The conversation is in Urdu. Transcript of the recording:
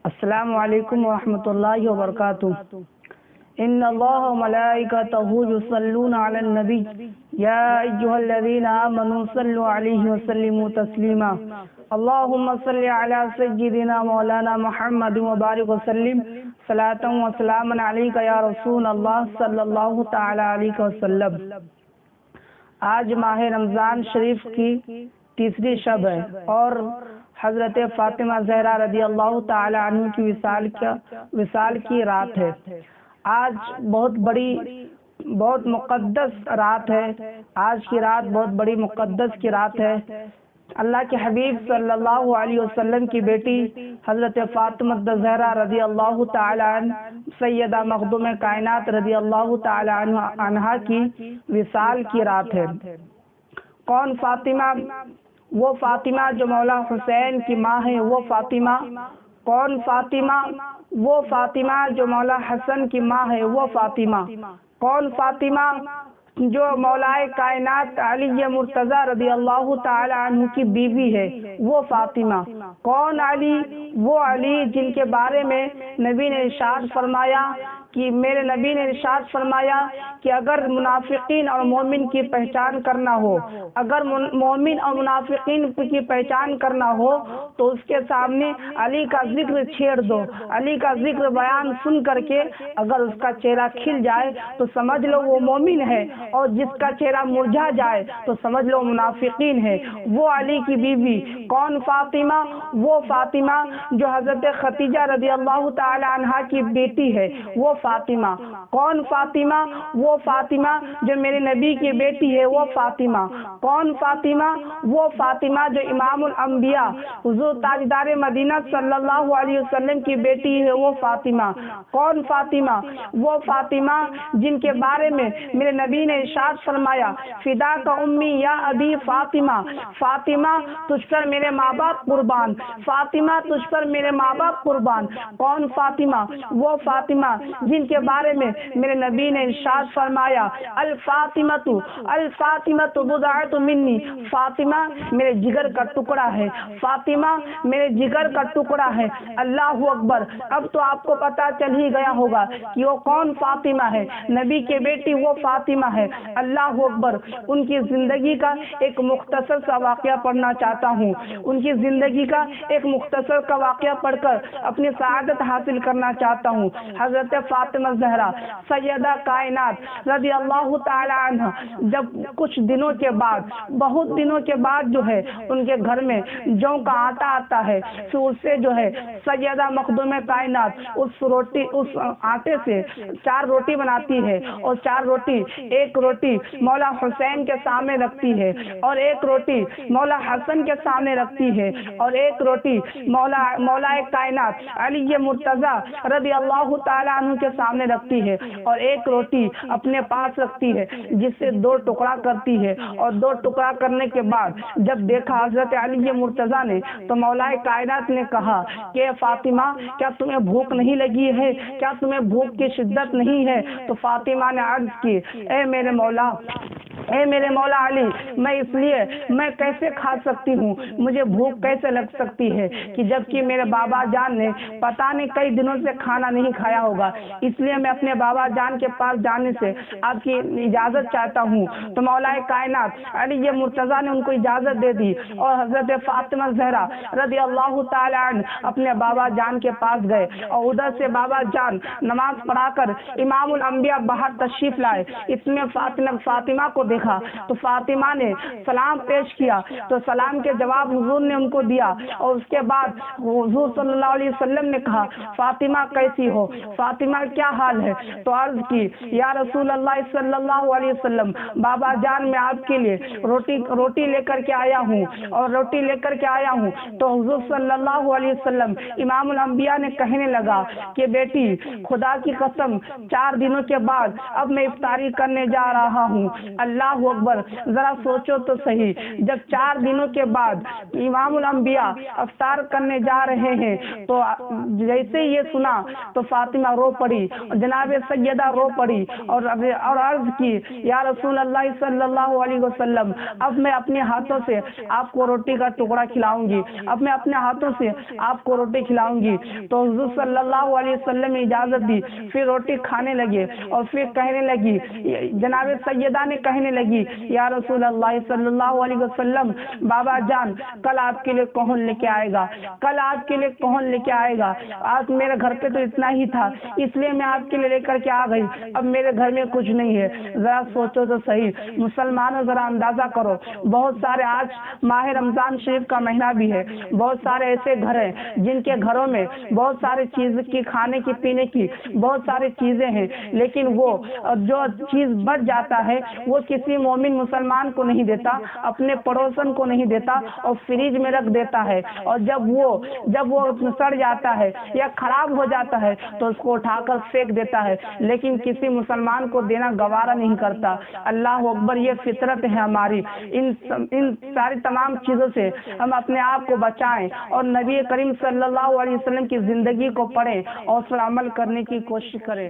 السلام علیکم ورحمۃ اللہ وبرکاتہ۔ ان اللہ وملائکتہ یصلون علی النبی یا ایھا الذین آمنوا صلوا علیہ وسلموا تسلیما۔ اللہم صل علی سیدنا مولانا محمد وبارک وسلم صلاۃ و سلاما علیک یا رسول اللہ صلی اللہ تعالی علیہ وسلم۔ آج ماہ رمضان شریف کی تیسری شب ہے اور حضرت فاطمہ زہرا رضی اللہ تعالی عنہ کی وصال کی رات ہے۔ آج بہت مقدس رات ہے۔ آج کی رات بہت بڑی مقدس کی رات ہے۔ اللہ کے حبیب صلی اللہ علیہ وسلم کی بیٹی حضرت فاطمہ زہرا رضی اللہ تعالی عنہ سیدہ مخدوم کائنات رضی اللہ تعالی عنہا کی وصال کی رات ہے۔ کون فاطمہ؟ وہ فاطمہ جو مولا حسین کی ماں ہے، وہ فاطمہ۔ کون فاطمہ؟ وہ فاطمہ جو مولا حسن کی ماں ہے، وہ فاطمہ۔ کون فاطمہ؟ جو مولا کائنات علی مرتضی رضی اللہ تعالی عنہ کی بیوی ہے، وہ فاطمہ۔ کون علی؟ وہ علی جن کے بارے میں نبی نے ارشاد فرمایا کہ میرے نبی نے ارشاد فرمایا کہ اگر منافقین اور مومن کی پہچان کرنا ہو، اگر مومن اور منافقین کی پہچان کرنا ہو تو اس کے سامنے علی کا ذکر چھیڑ دو۔ علی کا ذکر بیان سن کر کے اگر اس کا چہرہ کھل جائے تو سمجھ لو وہ مومن ہے، اور جس کا چہرہ مرجھا جائے تو سمجھ لو منافقین ہے۔ وہ علی کی بیوی کون فاطمہ؟ وہ فاطمہ جو حضرت خدیجہ رضی اللہ تعالی عنہا کی بیٹی ہے، وہ فاطمہ۔ کون فاطمہ؟ وہ فاطمہ جو میرے نبی کی بیٹی ہے، وہ فاطمہ۔ کون فاطمہ؟ وہ فاطمہ جو امام الانبیاء حضور تاجدار مدینہ صلی اللہ علیہ وسلم کی بیٹی ہے، وہ فاطمہ۔ کون فاطمہ؟ وہ فاطمہ جن کے بارے میں میرے نبی نے ارشاد فرمایا فدا کا امی یا ابی فاطمہ، فاطمہ تجھ پر میرے ماں باپ قربان، فاطمہ تجھ پر میرے ماں باپ قربان۔ کون فاطمہ؟ وہ فاطمہ جن کے بارے میں میرے نبی نے ارشاد فرمایا الفاطمۃ الفاطمۃ بضعۃ منی، فاطمہ میرے جگر کا ٹکڑا ہے، فاطمہ میرے جگر کا ٹکڑا ہے۔ اللہ اکبر! اب تو آپ کو پتہ چل ہی گیا ہوگا کہ وہ کون فاطمہ ہے، نبی کی بیٹی وہ فاطمہ ہے۔ اللہ اکبر! ان کی زندگی کا ایک مختصر سا واقعہ پڑھنا چاہتا ہوں۔ ان کی زندگی کا ایک مختصر کا واقعہ پڑھ کر اپنی سعادت حاصل کرنا چاہتا ہوں۔ حضرت فاطمہ زہرا سیدہ کائنات رضی اللہ تعالی عنہ جب کچھ دنوں کے بعد، بہت دنوں کے بعد جو ہے ان کے گھر میں جو کا آٹا آتا ہے، تو اس سے جو ہے سیدہ مخدوم کائنات اس آٹے سے 4 روٹی بناتی ہے، اور 4 روٹی، ایک روٹی مولا حسین کے سامنے رکھتی ہے، اور ایک روٹی مولا حسن کے سامنے رکھتی ہے، اور ایک روٹی مولا کائنات علی مرتضی رضی اللہ تعالی عنہ کے سامنے رکھتی ہے، اور ایک روٹی اپنے پاس رکھتی ہے جس سے 2 ٹکڑا کرتی ہے، اور 2 ٹکڑا کرنے کے بعد جب دیکھا حضرت علی مرتضی نے تو مولا کائنات نے کہا کہ فاطمہ کیا تمہیں بھوک نہیں لگی ہے؟ کیا تمہیں بھوک کی شدت نہیں ہے؟ تو فاطمہ نے عرض کی اے میرے مولا علی، میں کیسے کھا سکتی ہوں، مجھے بھوک کیسے لگ سکتی ہے کہ جبکہ میرے بابا جان نے پتہ نہیں کئی دنوں سے کھانا نہیں کھایا ہوگا، اس لیے میں اپنے بابا جان کے پاس جانے سے آپ کی اجازت چاہتا ہوں۔ تو مولا کائنات علی مرتضی نے ان کو اجازت دے دی، اور حضرت فاطمہ زہرا رضی اللہ تعالی عنہ اپنے بابا جان کے پاس گئے، اور ادھر سے بابا جان نماز پڑھا کر امام الانبیاء باہر تشریف لائے۔ اس میں فاطمہ کو دیکھا تو فاطمہ نے سلام پیش کیا، تو سلام کے جواب حضور نے ان کو دیا، اور اس کے بعد حضور صلی اللہ علیہ وسلم نے کہا فاطمہ کیسی ہو، فاطمہ کیا حال ہے؟ تو عرض کی یا رسول اللہ صلی اللہ علیہ وسلم، بابا جان میں آپ کے لیے روٹی لے کر کے آیا ہوں، اور روٹی لے کر کے آیا ہوں۔ تو حضور صلی اللہ علیہ وسلم امام الانبیاء نے کہنے لگا کہ بیٹی خدا کی قسم 4 دنوں کے بعد اب میں افطاری کرنے جا رہا ہوں، اللہ اللہ اکبر، ذرا سوچو تو صحیح، جب 4 دنوں کے بعد امام الانبیاء افطار کرنے جا رہے ہیں تو جیسے یہ سنا تو فاطمہ رو پڑی، جناب سیدہ رو پڑی اور عرض کی یا رسول اللہ صلی اللہ علیہ وسلم، اب میں اپنے ہاتھوں سے آپ کو روٹی کا ٹکڑا کھلاؤں گی، اب میں اپنے ہاتھوں سے آپ کو روٹی کھلاؤں گی۔ تو حضور صلی اللہ علیہ وسلم نے اجازت دی، پھر روٹی کھانے لگے اور پھر کہنے لگی، جناب سیدہ نے کہنے لگی یا رسول اللہ صلی اللہ علیہ وسلم، بابا جان کل آپ کے لیے کون لے کے آئے گا، کل آپ کے لیے کون لے کے آئے گا، آج میرے گھر پہ تو اتنا ہی تھا اس لیے میں آپ کے لیے لے کر کے آ گئی، اب میرے گھر میں کچھ نہیں ہے۔ ذرا سوچو تو صحیح مسلمانوں، ذرا اندازہ کرو، بہت سارے آج ماہ رمضان شریف کا مہینہ بھی ہے، بہت سارے ایسے گھر ہیں جن کے گھروں میں بہت سارے چیز کی، کھانے کی پینے کی بہت ساری چیزیں ہیں، لیکن وہ جو چیز بچ جاتا ہے وہ کسی مومن مسلمان کو نہیں دیتا، اپنے پڑوسن کو نہیں دیتا اور فریج میں رکھ دیتا ہے، اور جب وہ سڑ جاتا ہے یا خراب ہو جاتا ہے تو اس کو اٹھا کر پھینک دیتا ہے، لیکن کسی مسلمان کو دینا گوارا نہیں کرتا۔ اللہ اکبر، یہ فطرت ہے ہماری۔ ان ساری تمام چیزوں سے ہم اپنے آپ کو بچائیں اور نبی کریم صلی اللہ علیہ وسلم کی زندگی کو پڑھیں اور اس پر عمل کرنے کی کوشش کریں۔